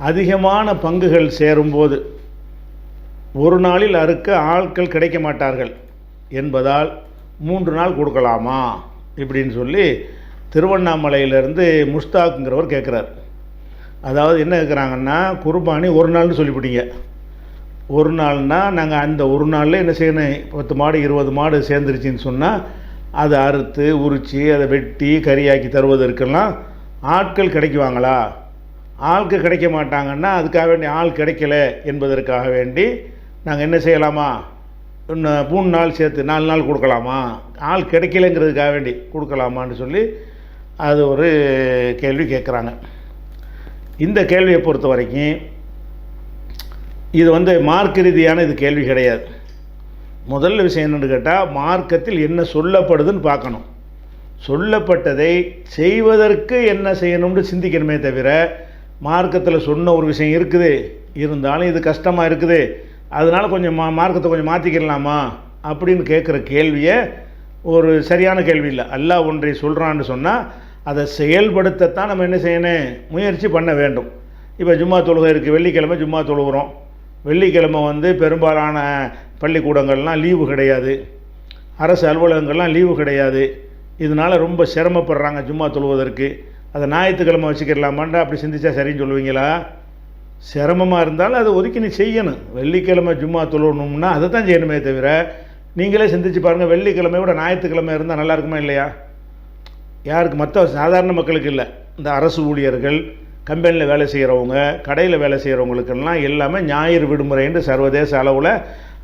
அதிகமான பங்குகள் சேரும்போது ஒரு நாளில் அறுக்க ஆட்கள் கிடைக்க மாட்டார்கள் என்பதால் 3 நாள் கொடுக்கலாமா இப்படின்னு சொல்லி திருவண்ணாமலையிலேருந்து முஸ்தாக்குங்கிறவர் கேட்குறார். அதாவது என்ன கேட்குறாங்கன்னா, குர்பானி ஒரு நாள்னு சொல்லிவிட்டீங்க. ஒரு நாள்னால் நாங்கள் அந்த ஒரு நாளில் என்ன செய்யணும், 10 மாடு 20 மாடு சேர்ந்துருச்சின்னு சொன்னால் அதை அறுத்து உரித்து அதை வெட்டி கறியாக்கி தருவதற்கெல்லாம் ஆட்கள் கிடைக்குவாங்களா? ஆட்கள் கிடைக்க மாட்டாங்கன்னா அதுக்காக வேண்டி ஆள் கிடைக்கல என்பதற்காக வேண்டி நாங்கள் என்ன செய்யலாமா, இன்னும் 3 நாள் சேர்த்து 4 நாள் கொடுக்கலாமா, ஆள் கிடைக்கலைங்கிறதுக்காக வேண்டி கொடுக்கலாமான்னு சொல்லி அது ஒரு கேள்வி கேட்குறாங்க. இந்த கேள்வியை பொறுத்த வரைக்கும் இது மார்க்க ரீதியான இது கேள்வி கிடையாது. முதல்ல விஷயம் என்னென்னு கேட்டால், மார்க்கத்தில் என்ன சொல்லப்படுதுன்னு பார்க்கணும். சொல்லப்பட்டதை செய்வதற்கு என்ன செய்யணும்னு சிந்திக்கணுமே தவிர, மார்க்கத்தில் சொன்ன ஒரு விஷயம் இருக்குது, இருந்தாலும் இது கஷ்டமாக இருக்குது, அதனால் கொஞ்சம் மார்க்கத்தை கொஞ்சம் மாற்றிக்கலாமா அப்படின்னு கேட்குற கேள்வியை ஒரு சரியான கேள்வி இல்லை. அல்லாஹ் ஒன்றை சொல்கிறான்னு சொன்னால் அதை செயல்படுத்தத்தான் நம்ம என்ன செய்யணும், முயற்சி பண்ண வேண்டும். இப்போ ஜும்மா தொழுகை இருக்குது, வெள்ளிக்கிழமை ஜும்மா தொழுகிறோம். வெள்ளிக்கிழமை பெரும்பாலான பள்ளிக்கூடங்கள்லாம் லீவு கிடையாது, அரசு அலுவலகங்கள்லாம் லீவு கிடையாது. இதனால் ரொம்ப சிரமப்படுறாங்க ஜும்மா தொழுவதற்கு. அதை ஞாயிற்றுக்கிழமை வச்சுக்கிடலாமாண்டா அப்படி சிந்திச்சா சரின்னு சொல்லுவீங்களா? சிரமமாக இருந்தாலும் அதை ஒதுக்கி நீ செய்யணும். வெள்ளிக்கிழமை ஜும்மா தொழுவணும்னா அதை தான் செய்யணுமே தவிர, நீங்களே சிந்திச்சு பாருங்கள், வெள்ளிக்கிழமை விட ஞாயிற்றுக்கிழமை இருந்தால் நல்லா இருக்குமா இல்லையா? யாருக்கு, மற்ற சாதாரண மக்களுக்கு இல்லை, இந்த அரசு ஊழியர்கள், கம்பெனியில் வேலை செய்கிறவங்க, கடையில் வேலை செய்கிறவங்களுக்கெல்லாம் எல்லாமே ஞாயிறு விடுமுறைன்னு சர்வதேச அளவில்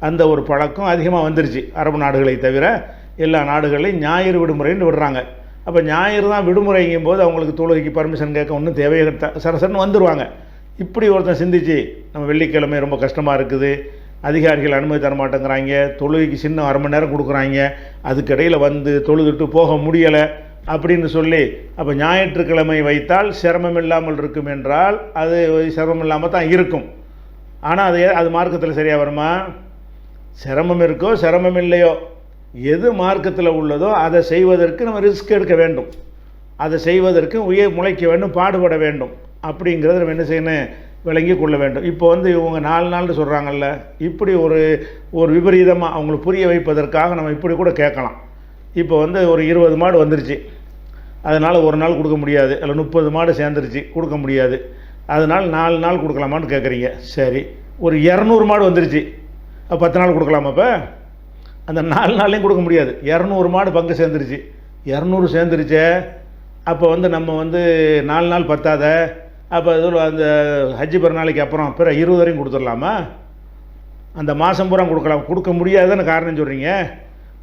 அந்த ஒரு பழக்கம் அதிகமாக வந்துருச்சு. அரபு நாடுகளை தவிர எல்லா நாடுகளையும் ஞாயிறு விடுமுறைன்னு விடுறாங்க. அப்போ ஞாயிறு தான் விடுமுறைங்கும் போது அவங்களுக்கு தொழுகைக்கு பர்மிஷன் கேட்க ஒன்றும் தேவையே சரசரன்னு வந்துடுவாங்க. இப்படி ஒருத்தன் சிந்திச்சு, நம்ம வெள்ளிக்கிழமை ரொம்ப கஷ்டமாக இருக்குது, அதிகாரிகள் அனுமதி தர மாட்டேங்கிறாங்க, தொழுகைக்கு சின்ன அரை மணி நேரம் கொடுக்குறாங்க, அதுக்கிடையில் தொழுதுட்டு போக முடியலை அப்படின்னு சொல்லி, அப்போ ஞாயிற்றுக்கிழமை வைத்தால் சிரமம் இல்லாமல் இருக்கும் என்றால் அது சிரமம் இல்லாமல் தான் இருக்கும். ஆனால் அது மார்க்கத்தில் சரியாக வருமா? சிரமம் இருக்கோ சிரமம் இல்லையோ, எது மார்க்கத்தில் உள்ளதோ அதை செய்வதற்கு நம்ம ரிஸ்க் எடுக்க வேண்டும், அதை செய்வதற்கு முளைக்க வேண்டும், பாடுபட வேண்டும். அப்படிங்கிறத நம்ம என்ன செய்யணும், விளங்கி கொள்ள வேண்டும். இப்போ இவங்க 4 நாள்னு சொல்கிறாங்கல்ல, இப்படி ஒரு விபரீதமாக அவங்களுக்கு புரிய வைப்பதற்காக நம்ம இப்படி கூட கேட்கலாம். இப்போ ஒரு 20 மாடு வந்துருச்சு, அதனால் ஒரு நாள் கொடுக்க முடியாது, அதில் 30 மாடு சேர்ந்துருச்சு கொடுக்க முடியாது, அதனால் 4 நாள் கொடுக்கலாமான்னு கேட்குறீங்க. சரி, ஒரு 200 மாடு வந்துருச்சு, 10 நாள் கொடுக்கலாமா? அப்போ அந்த 4 நாள்லையும் கொடுக்க முடியாது, 200 மாடு பங்கு சேர்ந்துருச்சு. 200 சேர்ந்துருச்சே, அப்போ நம்ம 4 நாள் பத்தாத, அப்போ அந்த ஹஜ்ஜி பெருநாளைக்கு அப்புறம் 20 வரையும் கொடுத்துடலாமா? அந்த மாதம் பூரா கொடுக்க முடியாதுன்னு காரணம் சொல்கிறீங்க.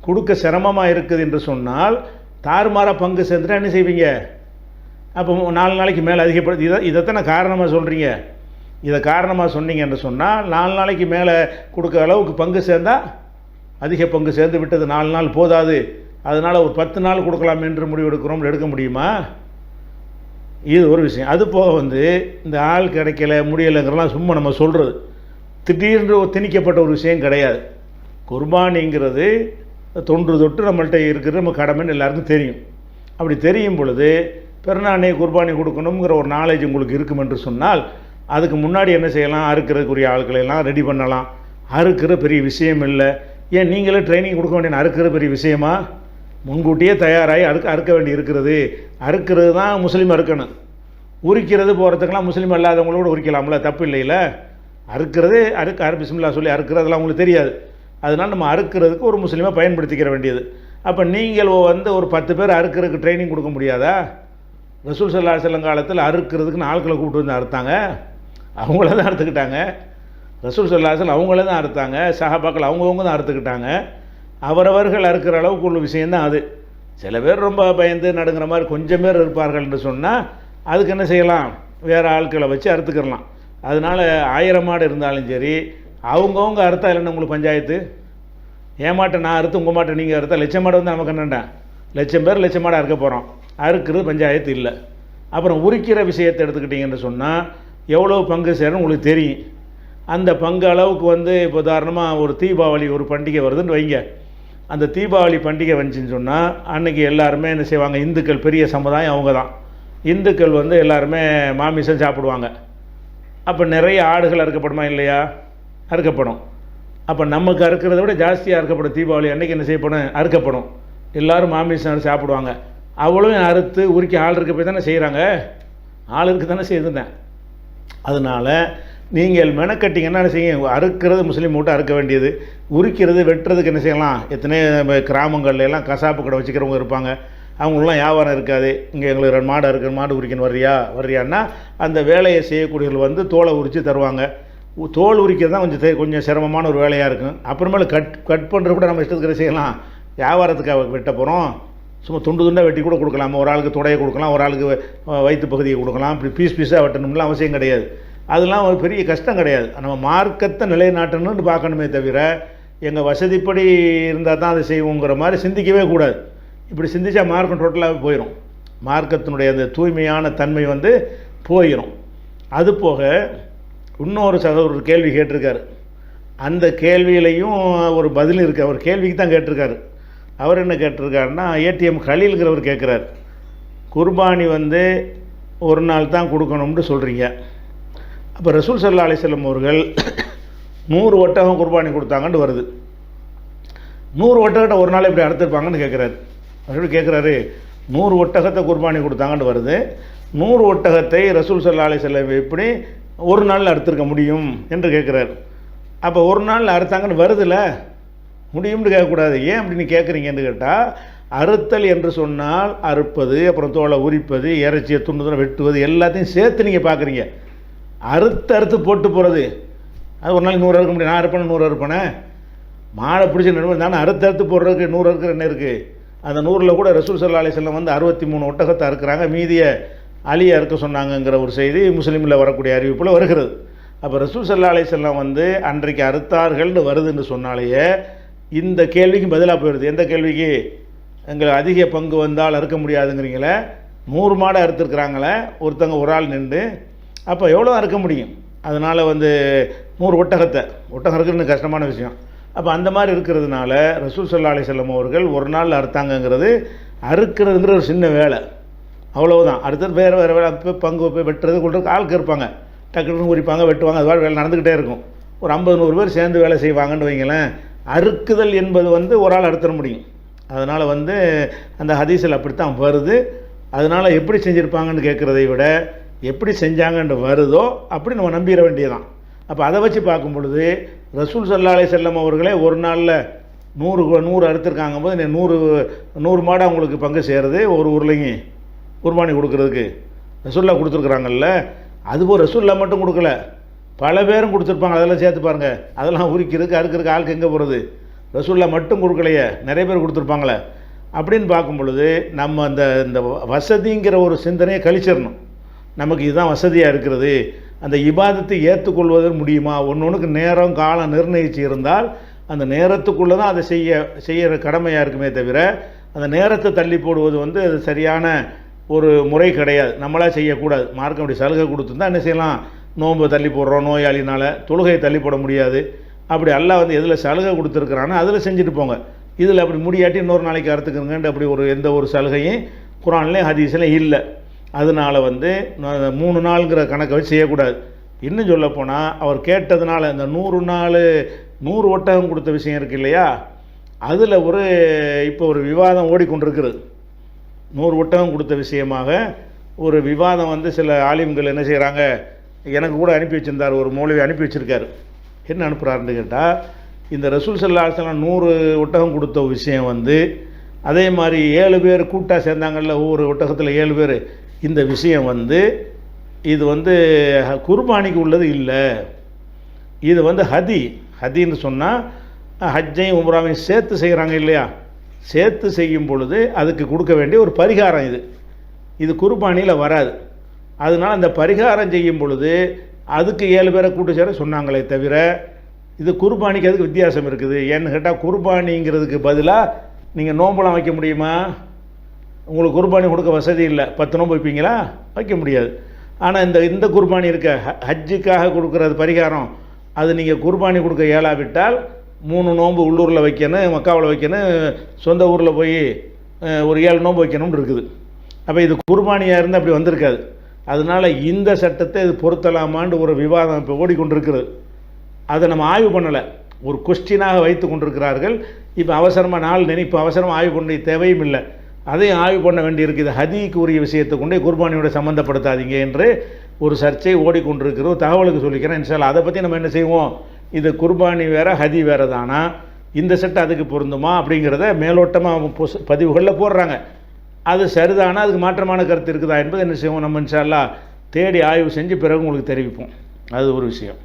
கொடுக்க சிரமமாக இருக்குது என்று சொன்னால் தாறுமாறாக பங்கு சேர்ந்துட்டா என்ன செய்வீங்க? அப்போ 4 நாளைக்கு மேலே அதிகப்படுத்தி இதைத்தானே காரணமாக சொல்கிறீங்க. இதை காரணமாக சொன்னீங்க என்று சொன்னால் 4 நாளைக்கு மேலே கொடுக்க அளவுக்கு பங்கு சேர்ந்தால், அதிக பங்கு சேர்ந்து விட்டது 4 நாள் போதாது, அதனால் ஒரு 10 நாள் கொடுக்கலாம் என்று முடிவெடுக்கிறோம், எடுக்க முடியுமா? இது ஒரு விஷயம். அது போக இந்த ஆள் கிடைக்கல முடியலைங்கிறலாம் சும்மா நம்ம சொல்கிறது, திடீர்னு திணிக்கப்பட்ட ஒரு விஷயம் கிடையாது. குர்பானிங்கிறது தொன்று தொட்டு நம்மள்கிட்ட இருக்கிற நம்ம கடமைன்னு எல்லாருக்கும் தெரியும். அப்படி தெரியும் பொழுது பெருநாளை குர்பானி கொடுக்கணுங்கிற ஒரு நாலேஜ் உங்களுக்கு இருக்கும் என்று சொன்னால், அதுக்கு முன்னாடி என்ன செய்யலாம், அறுக்கிறதுக்குரிய ஆட்களெல்லாம் ரெடி பண்ணலாம். அறுக்கிற பெரிய விஷயம் இல்லை. ஏன் நீங்களே ட்ரைனிங் கொடுக்க வேண்டிய அறுக்கிற பெரிய விஷயமா? முன்கூட்டியே தயாராகி அறுக்க வேண்டி இருக்கிறது. அறுக்கிறது தான் முஸ்லீம் அறுக்கணும், உரிக்கிறது போகிறதுக்கெல்லாம் முஸ்லீம் அல்லாதவங்களோட உரிக்கலாம்ல, தப்பு இல்லைல்ல. அறுக்கிறது பிஸ்மில்லா சொல்லி அறுக்கிறதுலாம் உங்களுக்கு தெரியாது, அதனால் நம்ம அறுக்கிறதுக்கு ஒரு முஸ்லீமை பயன்படுத்திக்கிற வேண்டியது. அப்போ நீங்கள் ஒரு 10 பேர் அறுக்கிறதுக்கு ட்ரைனிங் கொடுக்க முடியாதா? ரசூல் ஸல்லல்லாஹு அலைஹி வஸல்லம் காலத்தில் அறுக்கிறதுக்குன்னு ஆட்களை கூப்பிட்டு அறுத்தாங்க, அவங்கள தான் அறுத்துக்கிட்டாங்க. ரசூல் ஸல்லல்லாஹு அலைஹி வஸல்லம் அவங்கள தான் அறுத்தாங்க, சஹாபாக்கள் அவங்கவுங்க தான் அறுத்துக்கிட்டாங்க. அவரவர்கள் அறுக்கிற அளவுக்கு உள்ள விஷயந்தான் அது. சில பேர் ரொம்ப பயந்து நடுங்கிற மாதிரி கொஞ்சம் பேர் இருப்பார்கள் என்று சொன்னால் அதுக்கு என்ன செய்யலாம், வேறு ஆட்களை வச்சு அறுத்துக்கிடலாம். அதனால் 1000 மாடு இருந்தாலும் சரி, அவங்கவுங்க அறுத்தா இல்லைன்னா உங்களுக்கு பஞ்சாயத்து. ஏமாட்ட நான் அறுத்து உங்கள் மாட்டை நீங்கள் அறுத்தா லட்சம் மாடு நமக்கு என்னண்டா, 1,00,000 பேர் 1,00,000 மாடு அறுக்க போகிறோம், அறுக்கிறது பஞ்சாயத்து இல்லை. அப்புறம் உரிக்கிற விஷயத்தை எடுத்துக்கிட்டிங்கன்னு சொன்னால் எவ்வளோ பங்கு சேரணும் உங்களுக்கு தெரியும். அந்த பங்கு அளவுக்கு இப்போ உதாரணமாக ஒரு தீபாவளி ஒரு பண்டிகை வருதுன்னு வைங்க, அந்த தீபாவளி பண்டிகை வந்துச்சுன்னு சொன்னால் அன்றைக்கி எல்லாருமே என்ன செய்வாங்க, இந்துக்கள் பெரிய சமுதாயம் அவங்க தான். இந்துக்கள் எல்லாருமே மாமிசம் சாப்பிடுவாங்க. அப்போ நிறைய ஆடுகள் அறுக்கப்படுமா இல்லையா? அறுக்கப்படும். அப்போ நமக்கு அறுக்கிறத விட ஜாஸ்தியாக அறுக்கப்படும். தீபாவளி அன்றைக்கி என்ன செய்யப்படும்? அறுக்கப்படும். எல்லோரும் மாமிசம் சாப்பிடுவாங்க. அவ்வளவும் அறுத்து உரிக்க ஆள் இருக்க போய் தானே செய்கிறாங்க. ஆள் இருக்க தானே செய்யுதுங்க. அதனால் நீங்கள் மெனக்கட்டிங்கன்னா என்ன செய்யும்? அறுக்கிறது முஸ்லீம் வீட்டை அறுக்க வேண்டியது, உரிக்கிறது வெட்டுறதுக்கு என்ன செய்யலாம்? எத்தனையோ கிராமங்கள்ல எல்லாம் கசாப்பு கடை வச்சுக்கிறவங்க இருப்பாங்க. அவங்களெலாம் வியாபாரம் இருக்காது. இங்கே எங்களுக்கு 2 மாடு அறுக்க, மாடு உரிக்கணும், வர்றியான்னா அந்த வேலையை செய்யக்கூடியவர்கள் வந்து தோலை உரித்து தருவாங்க. தோல் உரிக்கிறது தான் கொஞ்சம் சிரமமான ஒரு வேலையாக இருக்கும். அப்புறமேல கட் பண்ணுறது கூட நம்ம இஷ்டத்துக்கு செய்யலாம். வியாபாரத்துக்காக வெட்ட போகிறோம், சும்மா துண்டு துண்டாக வெட்டி கூட கொடுக்கலாம். ஒரு ஆளுக்கு தொடையை கொடுக்கலாம், ஒரு ஆளுக்கு வயிற்று பகுதியை கொடுக்கலாம். இப்படி பீஸாக வெட்டணும்லாம் அவசியம் கிடையாது. அதெல்லாம் ஒரு பெரிய கஷ்டம் கிடையாது. நம்ம மார்க்கத்தை நிலைநாட்டணும்னு பார்க்கணுமே தவிர எங்கள் வசதிப்படி இருந்தால் தான் அதை செய்வோங்கிற மாதிரி சிந்திக்கவே கூடாது. இப்படி சிந்திச்சா மார்க்கம் டோட்டலாகவே போயிடும். மார்க்கத்தினுடைய அந்த தூய்மையான தன்மை வந்து போயிடும். அது போக இன்னொரு சகோதரர் கேள்வி கேட்டிருக்காரு. அந்த கேள்வியிலையும் ஒரு பதில் இருக்குது. அவர் கேள்விக்கு தான் கேட்டிருக்காரு. அவர் என்ன கேட்டிருக்காருன்னா, ஏடிஎம் கலீல்கிறவர் கேட்குறாரு, குர்பானி வந்து ஒரு நாள் தான் கொடுக்கணும்னு சொல்கிறீங்க. அப்போ ரசூல் ஸல்லல்லாஹு அலைஹி வஸல்லம் அவர்கள் 100 ஒட்டகம் குர்பானி கொடுத்தாங்கன்னு வருது. 100 ஒட்டகத்தை ஒரு நாள் இப்படி அறுத்துருப்பாங்கன்னு கேட்குறாரு. அப்படி கேட்குறாரு, 100 ஒட்டகத்தை குர்பானி கொடுத்தாங்கன்னு வருது. 100 ஒட்டகத்தை ரசூல் ஸல்லல்லாஹு அலைஹி வஸல்லம் எப்படி ஒரு நாளில் அறுத்துருக்க முடியும் என்று கேட்குறாரு. அப்போ ஒரு நாளில் அறுத்தாங்கன்னு வருதுல்ல, முடியும்னு கேட்கக்கூடாது. ஏன் அப்படின்னு கேட்குறீங்கன்னு கேட்டால், அறுத்தல் என்று சொன்னால் அறுப்பது, அப்புறம் தோலை உரிப்பது, இறைச்சியை துண்டு வெட்டுவது எல்லாத்தையும் சேர்த்து நீங்கள் பார்க்குறீங்க. அறுத்து போட்டு போகிறது, அது ஒரு நாளைக்கு 100 அறுக்க முடியும். நான் அறுப்பேன் 100 அறுப்பேனே, மாடை பிடிச்சி நடுவது தானே. அறுத்து போடுறதுக்கு 100 அறுக்கிற என்ன இருக்குது? அந்த 100ல் கூட ரசூல் ஸல்லல்லாஹு அலைஹி வஸல்லம் வந்து 63 ஒட்டகத்தை அறுக்கிறாங்க, மீதியை அலியை அறுக்க சொன்னாங்கங்கிற ஒரு செய்தி முஸ்லீமில் வரக்கூடிய அறிவிப்பில் வருகிறது. அப்போ ரசூல் ஸல்லல்லாஹு அலைஹி வஸல்லம் வந்து அன்றைக்கு அறுத்தார்கள்னு வருதுன்னு சொன்னாலேயே இந்த கேள்விக்கு பதிலாக போயிடுது. எந்த கேள்விக்கு? எங்களுக்கு அதிக பங்கு வந்தால் அறுக்க முடியாதுங்கிறீங்களே, 100 மாடை அறுத்துருக்குறாங்களே ஒருத்தங்க ஒரு ஆள் நின்று, அப்போ எவ்வளோ அறுக்க முடியும்? அதனால் வந்து 100 ஒட்டகம் இருக்கிறது கஷ்டமான விஷயம். அப்போ அந்த மாதிரி இருக்கிறதுனால ரசூல் ஸல்லல்லாஹு அலைஹி வஸல்லம் அவர்கள் ஒரு நாள் அறுத்தாங்கங்கிறது அறுக்கிறதுங்கிற ஒரு சின்ன வேலை, அவ்வளவுதான். அடுத்தது வேறு வேலை, அப்போ பங்கு போய் வெட்டுறது கொள்றதுக்கு ஆளுக்கு இருப்பாங்க, டக்குன்னு உரிப்பாங்க, வெட்டுவாங்க, அது வேலை நடந்துக்கிட்டே இருக்கும். ஒரு 50-100 பேர் சேர்ந்து வேலை செய்வாங்கன்னு வைங்களேன். அறுக்குதல் என்பது வந்து ஒரு ஆள் அறுத்துட முடியும். அதனால் வந்து அந்த ஹதீஸில் அப்படித்தான் வருது. அதனால் எப்படி செஞ்சுருப்பாங்கன்னு கேட்குறதை விட எப்படி செஞ்சாங்கன்னு வருதோ அப்படி நம்ம நம்பிட வேண்டியதான். அப்போ அதை வச்சு பார்க்கும் பொழுது ரசூல் ஸல்லல்லாஹு அலைஹி வஸல்லம் அவர்களே ஒரு நாளில் 100 அறுத்துருக்காங்க போது 100 மாடு அவங்களுக்கு பங்கு சேருது ஒரு ஊர்லேயும் குர்பானி கொடுக்குறதுக்கு ரசூல்லா கொடுத்துருக்குறாங்கல்ல. அதுபோல் ரசூல்லா மட்டும் கொடுக்கல, பல பேரும் கொடுத்துருப்பாங்க. அதெல்லாம் சேர்த்து பாருங்கள். அதெல்லாம் உரிக்கிறதுக்கு அறுக்கிறதுக்கு ஆளுக்கு எங்கே போகிறது? ரசூல்லா மட்டும் கொடுக்கலையே, நிறைய பேர் கொடுத்துருப்பாங்களே. அப்படின்னு பார்க்கும் பொழுது நம்ம இந்த வசதிங்கிற ஒரு சிந்தனையை கழிச்சிடணும். நமக்கு இதுதான் வசதியாக இருக்கிறது, அந்த இபாதத்தை ஏற்றுக்கொள்வது முடியுமா? ஒன்றுக்கு நேரம் காலம் நிர்ணயித்து இருந்தால் அந்த நேரத்துக்குள்ளே தான் அதை செய்கிற கடமையாக இருக்குமே தவிர அந்த நேரத்தை தள்ளி போடுவது வந்து அது சரியான ஒரு முறை கிடையாது. நம்மளாக செய்யக்கூடாது. மார்க்கம் அப்படி சலுகை கொடுத்துருந்தா என்ன செய்யலாம்? நோன்பை தள்ளி போடுறோம், நோயாளினால் தொழுகையை தள்ளி போட முடியாது. அப்படி அல்லாஹ் வந்து எதில் சலுகை கொடுத்துருக்குறானோ அதில் செஞ்சுட்டு போங்க. இதில் அப்படி முடியாட்டி இன்னொரு நாளைக்கு அறுத்துக்குங்கன்ட்டு அப்படி எந்த ஒரு சலுகையும் குர்ஆன்லேயும் ஹதீஸ்லையும் இல்லை. அதனால் வந்து 3 நாளுங்கிற கணக்கை வச்சு செய்யக்கூடாது. இன்னும் சொல்லப்போனால் அவர் கேட்டதுனால இந்த 100 ஒட்டகம் கொடுத்த விஷயம் இருக்குது இல்லையா, அதில் இப்போ ஒரு விவாதம் ஓடிக்கொண்டிருக்கிறது. 100 ஒட்டகம் கொடுத்த விஷயமாக ஒரு விவாதம் வந்து சில ஆலிம்கள் என்ன செய்கிறாங்க, எனக்கு கூட அனுப்பி வச்சுருந்தார், ஒரு மௌலவி அனுப்பி வச்சுருக்காரு. என்ன அனுப்புகிறாருன்னு கேட்டால், இந்த ரசூல் ஸல்லல்லாஹு அலைஹி வஸல்லம் 100 ஒட்டகம் கொடுத்த விஷயம் வந்து அதே மாதிரி 7 பேர் கூட்டாக சேர்ந்தாங்கல்ல, ஒவ்வொரு ஒட்டகத்தில் 7 பேர், இந்த விஷயம் வந்து இது வந்து குர்பானிக்கு உள்ளது இல்லை. இது வந்து ஹதின்னு சொன்னால் ஹஜ்ஜையும் உம்ராவையும் சேர்த்து செய்கிறாங்க இல்லையா, சேர்த்து செய்யும் பொழுது அதுக்கு கொடுக்க வேண்டிய ஒரு பரிகாரம். இது குர்பானியில் வராது. அதனால் அந்த பரிகாரம் செய்யும் பொழுது அதுக்கு 7 பேரை கூட்டு சேர சொன்னாங்களே தவிர இது குர்பானிக்கு அதுக்கு வித்தியாசம் இருக்குது. ஏன்னு கேட்டால் குர்பானிங்கிறதுக்கு பதிலாக நீங்கள் நோம்பெலாம் வைக்க முடியுமா? உங்களுக்கு குர்பானி கொடுக்க வசதி இல்லை, 10 நோம்பு வைப்பீங்களா? வைக்க முடியாது. ஆனால் இந்த குர்பானி இருக்க ஹஜ்ஜுக்காக கொடுக்குறது பரிகாரம், அது நீங்கள் குர்பானி கொடுக்க இயலாவிட்டால் 3 நோம்பு உள்ளூரில் வைக்கணும், மக்காவில் வைக்கணும், சொந்த ஊரில் போய் ஒரு 7 நோம்பு வைக்கணும்னு இருக்குது. அப்போ இது குர்பானியாக இருந்தால் அப்படி வந்திருக்காது. அதனால் இந்த சட்டத்தை இது பொருத்தலாமான்னு ஒரு விவாதம் இப்போ ஓடிக்கொண்டிருக்கிறது. அதை நம்ம ஆய்வு பண்ணலை, ஒரு கொஸ்டினாக வைத்து கொண்டிருக்கிறார்கள். இப்போ அவசரமாக இப்போ அவசரமாக ஆய்வு பண்ண தேவையும் இல்லை, அதையும் ஆய்வு பண்ண வேண்டியிருக்கு. இது ஹதிக்கு உரிய விஷயத்தை கொண்டு குர்பானியோட சம்மந்தப்படுத்தாதீங்க என்று ஒரு சர்ச்சை ஓடிக்கொண்டிருக்கிறோம். தகவலுக்கு சொல்லிக்கிறேன் இன்ஷால்லா. அதை பற்றி நம்ம என்ன செய்வோம், இது குர்பானி வேறு ஹதி வேறு தானா, இந்த சட்டம் அதுக்கு பொருந்துமா அப்படிங்கிறத மேலோட்டமாக பதிவுகளில் போடுறாங்க. அது சரிதானா, அதுக்கு மாற்றமான கருத்து இருக்குதா என்பது என்ன செய்வோம் நம்ம இன்ஷா அல்லாஹ் தேடி ஆய்வு செஞ்சு பிறகு உங்களுக்கு தெரிவிப்போம். அது ஒரு விஷயம்.